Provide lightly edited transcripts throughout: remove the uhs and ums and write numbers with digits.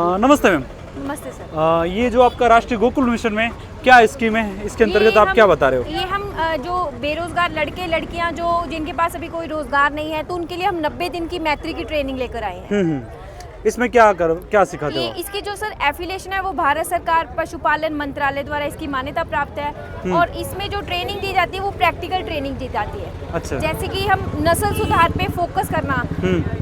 नमस्ते मैम। नमस्ते सर। ये जो आपका राष्ट्रीय गोकुल मिशन में क्या स्कीम है, इसके अंतर्गत आप क्या बता रहे हो? ये हम जो बेरोजगार लड़के लड़कियां जो जिनके पास अभी कोई रोजगार नहीं है, तो उनके लिए हम 90 दिन की मैत्री की ट्रेनिंग लेकर आए हैं। इसमें क्या सिखाते हो? इसकी जो सर एफिलिएशन है वो भारत सरकार पशुपालन मंत्रालय द्वारा इसकी मान्यता प्राप्त है और इसमें जो ट्रेनिंग दी जाती है वो प्रैक्टिकल ट्रेनिंग दी जाती है। अच्छा। जैसे कि हम नस्ल सुधार पे फोकस करना,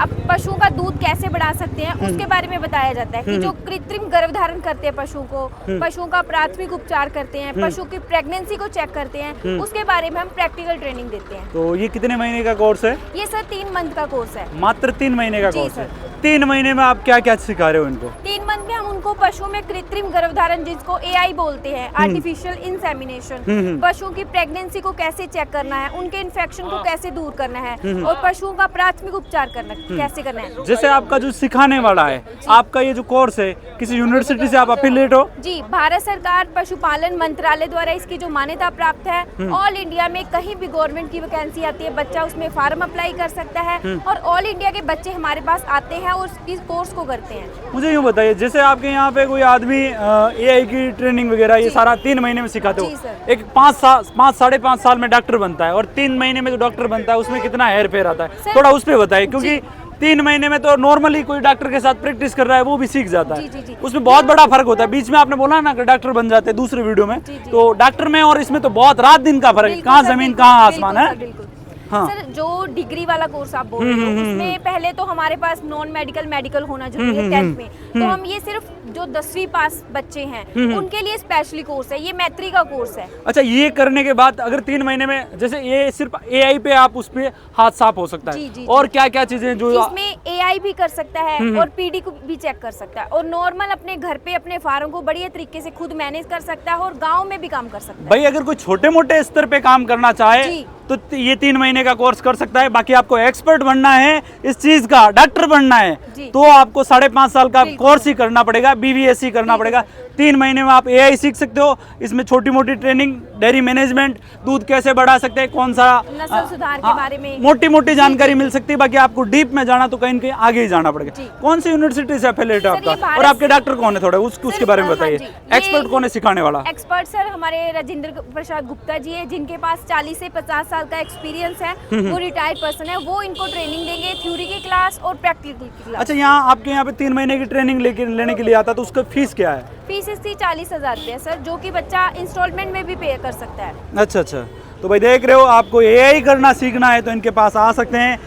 अब पशुओं का दूध कैसे बढ़ा सकते हैं उसके बारे में बताया जाता है कि जो कृत्रिम गर्भधारण करते हैं पशुओं को, पशुओं का प्राथमिक उपचार करते हैं, पशु की प्रेगनेंसी को चेक करते हैं, उसके बारे में हम प्रैक्टिकल ट्रेनिंग देते हैं। तो ये कितने महीने का कोर्स है? ये सर 3 मंथ का कोर्स है। मात्र 3 महीने का जी कोर्स है। सर। 3 महीने में आप क्या क्या सिखा रहे हो इनको? 3 मंथ में हम उनको पशुओं में कृत्रिम गर्भधारण, जिसको AI बोलते हैं, आर्टिफिशियल इंसेमिनेशन, पशुओं की प्रेगनेंसी को कैसे चेक करना है, उनके इन्फेक्शन को कैसे दूर करना है और पशुओं का प्राथमिक उपचार करना कैसे करना है। जैसे आपका जो सिखाने वाला है, आपका ये जो कोर्स है, किसी यूनिवर्सिटी से आप अफिलिएट हो? जी, भारत सरकार पशुपालन मंत्रालय द्वारा इसकी जो मान्यता प्राप्त है, ऑल इंडिया में कहीं भी गवर्नमेंट की वैकेंसी आती है, बच्चा उसमें फॉर्म अप्लाई कर सकता है और ऑल इंडिया के बच्चे हमारे पास आते हैं और इस कोर्स को करते हैं। मुझे यूँ बताइए, जैसे आपके यहाँ पे कोई आदमी AI की ट्रेनिंग वगैरह ये सारा 3 महीने में सिखाते जी हो, सर। एक 5 5.5 साल में डॉक्टर बनता है और 3 महीने में जो डॉक्टर बनता है उसमें कितना हेर फेर आता है, थोड़ा उस पर बताइए। क्योंकि 3 महीने में तो नॉर्मली कोई डॉक्टर के साथ प्रैक्टिस कर रहा है वो भी सीख जाता है। जी। उसमें बहुत बड़ा फर्क होता है। बीच में आपने बोला ना कि डॉक्टर बन जाते हैं दूसरे वीडियो में, जी। तो डॉक्टर में और इसमें तो बहुत रात दिन का फर्क है, कहाँ जमीन कहाँ आसमान है। बिल्कुल। हाँ। सर, जो डिग्री वाला कोर्स आप बोल रहे हो उसमें पहले तो हमारे पास नॉन मेडिकल होना जरूरी है 10th में, तो हम ये सिर्फ जो 10वीं पास बच्चे हैं उनके लिए स्पेशली कोर्स है, ये मैत्री का कोर्स है। अच्छा, ये करने के बाद अगर 3 महीने में, जैसे ये सिर्फ AI पे आप उस पे हाथ साफ हो सकता है, जी। और क्या क्या चीजें जो इसमें AI भी कर सकता है और PD को भी चेक कर सकता है और नॉर्मल अपने घर पे अपने फार्म को बढ़िया तरीके से खुद मैनेज कर सकता है और गाँव में भी काम कर सकता है। भाई अगर कोई छोटे मोटे स्तर पे काम करना चाहे तो ये 3 महीने का कोर्स कर सकता है। बाकी आपको एक्सपर्ट बनना है इस चीज का, डॉक्टर बनना है, तो आपको 5.5 साल का कोर्स ही करना पड़ेगा, BBSc करना पड़ेगा। 3 महीने में आप AI सीख सकते हो। इसमें छोटी मोटी ट्रेनिंग, डेयरी मैनेजमेंट, दूध कैसे बढ़ा सकते हैं, कौन सा नस्ल सुधार के बारे में मोटी मोटी जानकारी मिल सकती है। बाकी आपको डीप में जाना तो कहीं न कहीं आगे ही जाना पड़ेगा। कौन सी यूनिवर्सिटी से एफिलिएट है आपका, और आपके डॉक्टर कौन है, थोड़ा उसके बारे में बताइए। एक्सपर्ट कौन है सिखाने वाला? एक्सपर्ट सर हमारे राजेंद्र प्रसाद गुप्ता जी है, जिनके पास 40 से 50 साल का एक्सपीरियंस है। वो रिटायर्ड पर्सन है, वो इनको ट्रेनिंग देंगे, थ्योरी की क्लास और प्रैक्टिकल की क्लास। अच्छा, यहाँ आपके यहाँ पे 3 महीने की ट्रेनिंग लेने के लिए आता है, तो उसका फीस क्या है? फीस इसकी 40,000 रुपये है सर, जो कि बच्चा इंस्टॉलमेंट में भी पे कर सकता है। अच्छा। तो भाई देख रहे हो, आपको AI करना सीखना है तो इनके पास आ सकते हैं।